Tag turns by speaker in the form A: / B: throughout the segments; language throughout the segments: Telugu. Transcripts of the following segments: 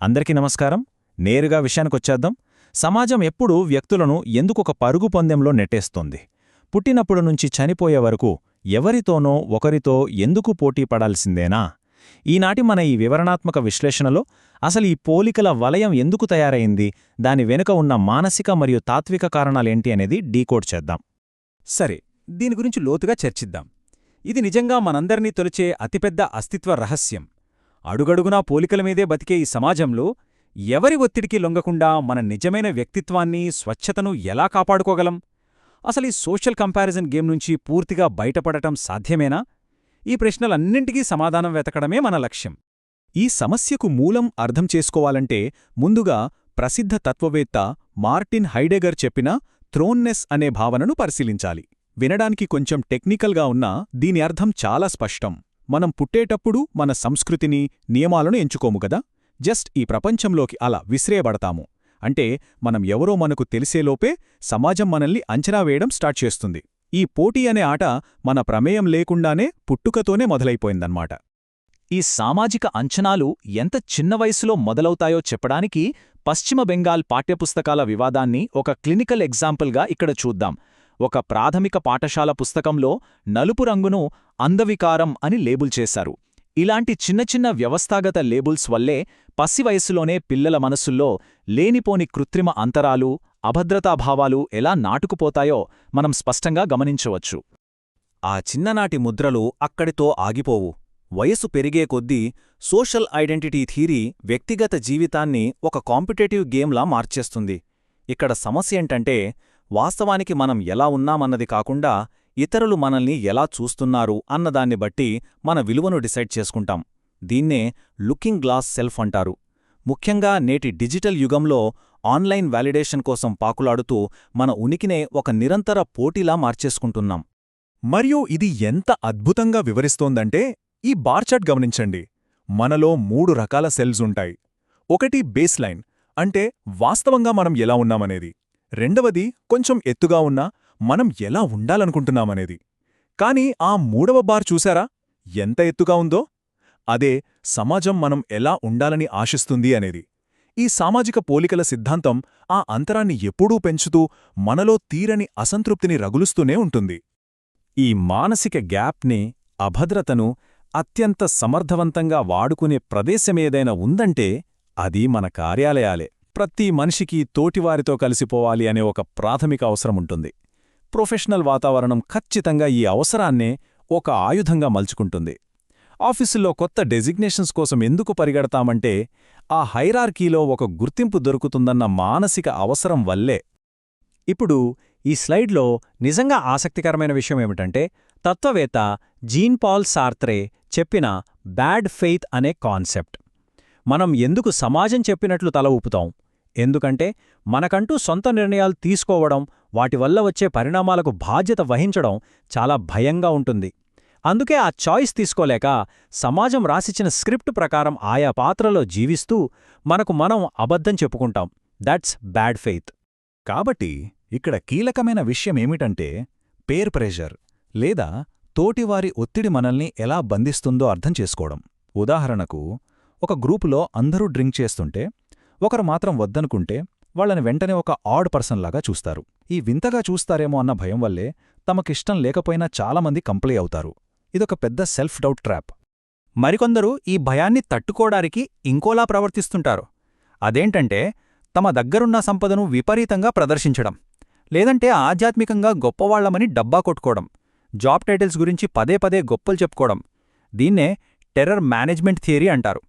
A: అందరికీ నమస్కారం. నేరుగా విషయానికొచ్చేద్దాం. సమాజం ఎప్పుడూ వ్యక్తులను ఎందుకొక పరుగు పందెంలో నెట్టేస్తోంది. పుట్టినప్పుడు నుంచి చనిపోయే వరకు ఎవరితోనో ఒకరితో ఎందుకు పోటీ పడాల్సిందేనా? ఈనాటి మన ఈ వివరణాత్మక విశ్లేషణలో అసలు ఈ పోలికల వలయం ఎందుకు తయారైంది, దాని వెనుక ఉన్న మానసిక మరియు తాత్విక కారణాలేంటి అనేది డీకోడ్ చేద్దాం.
B: సరే, దీని గురించి లోతుగా చర్చిద్దాం. ఇది నిజంగా మనందరినీ తొలిచే అతిపెద్ద అస్తిత్వ రహస్యం. అడుగడుగునా పోలికల మీదే బతికే ఈ సమాజంలో ఎవరి ఒత్తిడికి లొంగకుండా మన నిజమైన వ్యక్తిత్వాన్ని, స్వచ్ఛతను ఎలా కాపాడుకోగలం? అసలు ఈ సోషల్ కంపారిజన్ గేమ్ నుంచి పూర్తిగా బయటపడటం సాధ్యమేనా? ఈ ప్రశ్నలన్నింటికీ సమాధానం వెతకడమే మన లక్ష్యం.
C: ఈ సమస్యకు మూలం అర్థం చేసుకోవాలంటే ముందుగా ప్రసిద్ధ తత్వవేత్త మార్టిన్ హైడెగర్ చెప్పిన థ్రోన్నెస్ అనే భావనను పరిశీలించాలి. వినడానికి కొంచెం టెక్నికల్గా ఉన్నా దీని అర్థం చాలా స్పష్టం. మనం పుట్టేటప్పుడు మన సంస్కృతిని, నియమాలను ఎంచుకోము కదా, జస్ట్ ఈ ప్రపంచంలోకి అలా విసిరేయబడతాము. అంటే మనం ఎవరో మనకు తెలిసేలోపే సమాజం మనల్ని అంచనా వేయడం స్టార్ట్ చేస్తుంది. ఈ పోటీ అనే ఆట మన ప్రమేయం లేకుండానే పుట్టుకతోనే మొదలైపోయిందన్నమాట.
A: ఈ సామాజిక అంచనాలు ఎంత చిన్న వయసులో మొదలవుతాయో చెప్పడానికి పశ్చిమ బెంగాల్ పాఠ్యపుస్తకాల వివాదాన్ని ఒక క్లినికల్ ఎగ్జాంపుల్గా ఇక్కడ చూద్దాం. ఒక ప్రాథమిక పాఠశాల పుస్తకంలో నలుపు రంగును అందవికారం అని లేబుల్ చేశారు. ఇలాంటి చిన్న చిన్న వ్యవస్థాగత లేబుల్స్ వల్లే పసి వయస్సులోనే పిల్లల మనసుల్లో లేనిపోని కృత్రిమ అంతరాలు, అభద్రతాభావాలు ఎలా నాటుకుపోతాయో మనం స్పష్టంగా గమనించవచ్చు.
C: ఆ చిన్ననాటి ముద్రలు అక్కడితో ఆగిపోవు. వయసు పెరిగే కొద్దీ సోషల్ ఐడెంటిటీ థీరీ వ్యక్తిగత జీవితాన్ని ఒక కాంపిటేటివ్ గేమ్లా మార్చేస్తుంది. ఇక్కడ సమస్యేంటంటే వాస్తవానికి మనం ఎలా ఉన్నామన్నది కాకుండా ఇతరులు మనల్ని ఎలా చూస్తున్నారు అన్నదాన్ని బట్టి మన విలువను డిసైడ్ చేసుకుంటాం. దీన్నే లుకింగ్ గ్లాస్ సెల్ఫ్ అంటారు. ముఖ్యంగా నేటి డిజిటల్ యుగంలో ఆన్లైన్ వాలిడేషన్ కోసం పాకులాడుతూ మన ఉనికినే ఒక నిరంతర పోటీలా మార్చేసుకుంటున్నాం.
D: మరియు ఇది ఎంత అద్భుతంగా వివరిస్తోందంటే ఈ బార్చార్ట్ గమనించండి. మనలో 3 రకాల సెల్స్ ఉంటాయి. ఒకటి బేస్ లైన్, అంటే వాస్తవంగా మనం ఎలా ఉన్నామనేది. రెండవది కొంచెం ఎత్తుగా ఉన్నా మనం ఎలా ఉండాలనుకుంటున్నామనేది. కాని ఆ 3వ బార్ చూశారా ఎంత ఎత్తుగా ఉందో? అదే సమాజం మనం ఎలా ఉండాలని ఆశిస్తుంది అనేది. ఈ సామాజిక పోలికల సిద్ధాంతం ఆ అంతరాన్ని ఎప్పుడూ పెంచుతూ మనలో తీరని అసంతృప్తిని రగులుస్తూనే ఉంటుంది.
C: ఈ మానసిక గ్యాప్ని, అభద్రతను అత్యంత సమర్థవంతంగా వాడుకునే ప్రదేశమేదైనా ఉందంటే అది మన కార్యాలయాలే. ప్రతి మనిషికి తోటివారితో కలిసిపోవాలి అనే ఒక ప్రాథమిక అవసరముంటుంది. ప్రొఫెషనల్ వాతావరణం ఖచ్చితంగా ఈ అవసరాన్నే ఒక ఆయుధంగా మలుచుకుంటుంది. ఆఫీసుల్లో కొత్త డెసిగ్నేషన్స్ కోసం ఎందుకు పరిగెడతామంటే ఆ హైరార్కీలో ఒక గుర్తింపు దొరుకుతుందన్న మానసిక అవసరం వల్లే.
B: ఇప్పుడు ఈ స్లైడ్లో నిజంగా ఆసక్తికరమైన విషయమేమిటంటే తత్వవేత్త జీన్ పాల్ సార్త్రే చెప్పిన బ్యాడ్ ఫెయిత్ అనే కాన్సెప్ట్. మనం ఎందుకు సమాజం చెప్పినట్లు తల ఊపుతాం? ఎందుకంటే మనకంటూ సొంత నిర్ణయాలు తీసుకోవడం, వాటి వల్ల వచ్చే పరిణామాలకు బాధ్యత వహించడం చాలా భయంగా ఉంటుంది. అందుకే ఆ చాయిస్ తీసుకోలేక సమాజం రాసిచ్చిన స్క్రిప్ట్ ప్రకారం ఆయా పాత్రలో జీవిస్తూ మనకు మనం అబద్ధం చెప్పుకుంటాం. That's bad faith.
D: కాబట్టి ఇక్కడ కీలకమైన విషయమేమిటంటే పేర్ ప్రెషర్ లేదా తోటివారి ఒత్తిడి మనల్ని ఎలా బంధిస్తుందో అర్థం చేసుకోవడం. ఉదాహరణకు, ఒక గ్రూపులో అందరూ డ్రింక్ చేస్తుంటే ఒకరు మాత్రం వద్దనుకుంటే వాళ్ళని వెంటనే ఒక ఆడ్ పర్సన్లాగా చూస్తారు. ఈ వింతగా చూస్తారేమో అన్న భయం వల్లే తమకిష్టం లేకపోయినా చాలామంది కంప్లై అవుతారు. ఇదొక పెద్ద సెల్ఫ్ డౌట్ ట్రాప్.
B: మరికొందరు ఈ భయాన్ని తట్టుకోడానికి ఇంకోలా ప్రవర్తిస్తుంటారు. అదేంటంటే తమ దగ్గరున్న సంపదను విపరీతంగా ప్రదర్శించడం, లేదంటే ఆధ్యాత్మికంగా గొప్పవాళ్లమని డబ్బా కొట్టుకోవడం, జాబ్ టైటిల్స్ గురించి పదే పదే గొప్పలు చెప్పుకోవడం. దీన్నే టెర్రర్ మేనేజ్మెంట్ థియరీ అంటారు.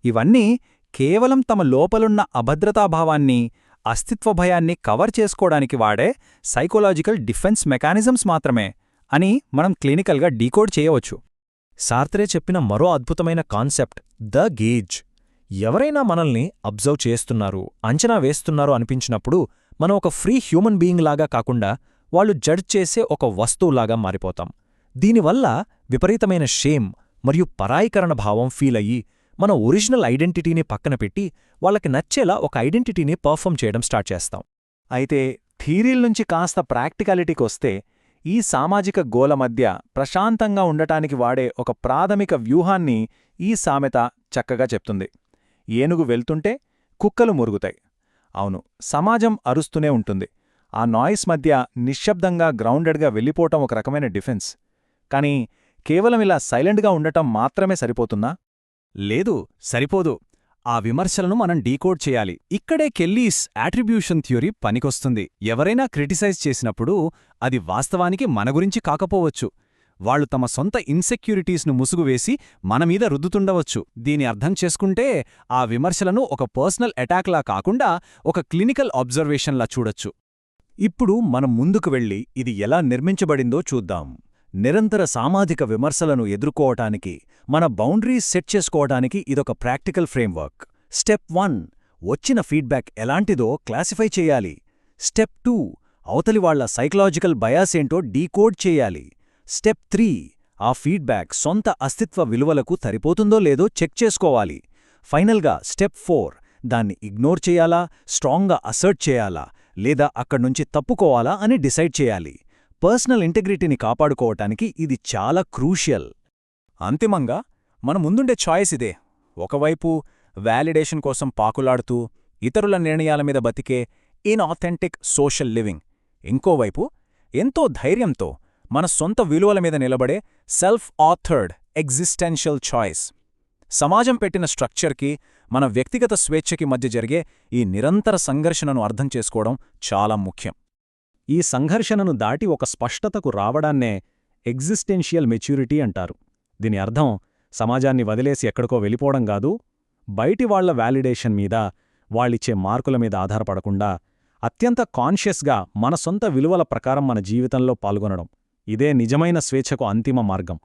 B: ఇవన్నీ కేవలం తమ లోపలున్న అభద్రతాభావాన్ని, అస్తిత్వ భయాన్ని కవర్ చేసుకోవడానికి వాడే సైకోలాజికల్ డిఫెన్స్ మెకానిజమ్స్ మాత్రమే అని మనం క్లినికల్గా డీకోడ్ చేయవచ్చు.
C: సార్త్రే చెప్పిన మరో అద్భుతమైన కాన్సెప్ట్ ద గేజ్. ఎవరైనా మనల్ని అబ్జర్వ్ చేస్తున్నారు, అంచనా వేస్తున్నారు అనిపించినప్పుడు మనం ఒక ఫ్రీ హ్యూమన్ బీయింగ్ లాగా కాకుండా వాళ్ళు జడ్జ్ చేసే ఒక వస్తువులాగా మారిపోతాం. దీనివల్ల విపరీతమైన షేమ్ మరియు పరాయీకరణ భావం ఫీల్ అయ్యి మన ఒరిజినల్ ఐడెంటిటీని పక్కన పెట్టి వాళ్ళకి నచ్చేలా ఒక ఐడెంటిటీని పర్ఫామ్ చేయడం స్టార్ట్ చేస్తాం.
B: అయితే థీరీల నుంచి కాస్త ప్రాక్టికాలిటీకొస్తే ఈ సామాజిక గోల మధ్య ప్రశాంతంగా ఉండటానికి వాడే ఒక ప్రాథమిక వ్యూహాన్ని ఈ సామెత చక్కగా చెప్తుంది.
D: ఏనుగు వెళ్తుంటే కుక్కలు మురుగుతాయి. అవును, సమాజం అరుస్తూనే ఉంటుంది. ఆ నాయిస్ మధ్య నిశ్శబ్దంగా గ్రౌండెడ్గా వెళ్ళిపోవటం ఒక రకమైన డిఫెన్స్. కానీ కేవలం ఇలా సైలెంట్గా ఉండటం మాత్రమే సరిపోతుందా?
C: లేదు, సరిపోదు. ఆ విమర్శలను మనం డీకోడ్ చేయాలి. ఇక్కడే కెల్లీస్ యాట్రిబ్యూషన్ థియరీ పనికొస్తుంది. ఎవరైనా క్రిటిసైజ్ చేసినప్పుడు అది వాస్తవానికి మన గురించి కాకపోవచ్చు. వాళ్ళు తమ సొంత ఇన్సెక్యూరిటీస్ను ముసుగువేసి మనమీద రుద్దుతుండవచ్చు. దీని అర్థం చేసుకుంటే ఆ విమర్శలను ఒక పర్సనల్ అటాక్లా కాకుండా ఒక క్లినికల్ అబ్జర్వేషన్లా చూడొచ్చు.
B: ఇప్పుడు మనం ముందుకు వెళ్ళి ఇది ఎలా నిర్మించబడిందో చూద్దాం. నిరంతర సామాజిక విమర్శలను ఎదుర్కోవటానికి, మన బౌండరీస్ సెట్ చేసుకోవటానికి ఇదొక ప్రాక్టికల్ ఫ్రేమ్వర్క్. స్టెప్ 1, వచ్చిన ఫీడ్బ్యాక్ ఎలాంటిదో క్లాసిఫై చేయాలి. స్టెప్ 2, అవతలివాళ్ల సైకలాజికల్ బయాస్ ఏంటో డీకోడ్ చేయాలి. స్టెప్ 3, ఆ ఫీడ్బ్యాక్ సొంత అస్తిత్వ విలువలకు సరిపోతుందో లేదో చెక్ చేసుకోవాలి. ఫైనల్గా స్టెప్ 4, దాన్ని ఇగ్నోర్ చేయాలా, స్ట్రాంగ్గా అసర్ట్ చేయాలా, లేదా అక్కడ్నుంచి తప్పుకోవాలా అని డిసైడ్ చేయాలి. పర్సనల్ ఇంటెగ్రిటీని కాపాడుకోవటానికి ఇది చాలా క్రూషియల్.
C: అంతిమంగా మన ముందుండే చాయిస్ ఇదే. ఒకవైపు వ్యాలిడేషన్ కోసం పాకులాడుతూ ఇతరుల నిర్ణయాల మీద బతికే ఇన్ఆథెంటిక్ సోషల్ లివింగ్, ఇంకోవైపు ఎంతో ధైర్యంతో మన సొంత విలువల మీద నిలబడే సెల్ఫ్ ఆథర్డ్ ఎగ్జిస్టెన్షియల్ చాయిస్. సమాజం పెట్టిన స్ట్రక్చర్కి, మన వ్యక్తిగత స్వేచ్ఛకి మధ్య జరిగే ఈ నిరంతర సంఘర్షణను అర్థం చేసుకోవడం చాలా ముఖ్యం.
B: ఈ సంఘర్షణను దాటి ఒక స్పష్టతకు రావడాన్నే ఎగ్జిస్టెన్షియల్ మెచ్యూరిటీ అంటారు. దీని అర్థం సమాజాన్ని వదిలేసి ఎక్కడికో వెళ్ళిపోవడం కాదు, బయటివాళ్ల వ్యాలిడేషన్ మీద, వాళ్ళిచ్చే మార్కుల మీద ఆధారపడకుండా అత్యంత కాన్షియస్గా మన సొంత విలువల ప్రకారం మన జీవితంలో పాల్గొనడం. ఇదే నిజమైన స్వేచ్ఛకు అంతిమ మార్గం.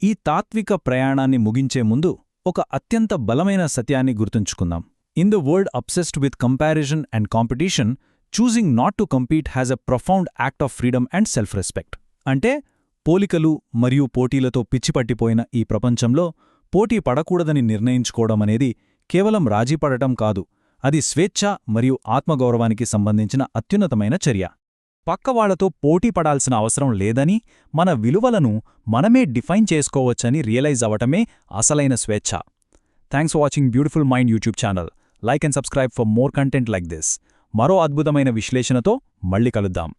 C: ఈ తాత్విక ప్రయాణాన్ని ముగించే ముందు ఒక అత్యంత బలమైన సత్యాన్ని గుర్తుంచుకుందాం. In the world obsessed with comparison and competition, choosing not to compete has a profound act of freedom and self respect. అంటే పోలికలు మరియు పోటీలతో పిచ్చిపట్టిపోయిన ఈ ప్రపంచంలో పోటీ పడకూడదని నిర్ణయించుకోవడమనేది కేవలం రాజీపడటం కాదు, అది స్వేచ్ఛ మరియు ఆత్మగౌరవానికి సంబంధించిన అత్యున్నతమైన చర్య. పక్కవాళ్లతో పోటీ పడాల్సిన అవసరం లేదని, మన విలువలను మనమే డిఫైన్ చేసుకోవచ్చని రియలైజ్ అవటమే అసలైన స్వేచ్ఛ. Thanks for watching beautiful mind YouTube channel. Like and subscribe for more content like this. మరో అద్భుతమైన విశ్లేషణతో మళ్ళీ కలుద్దాం.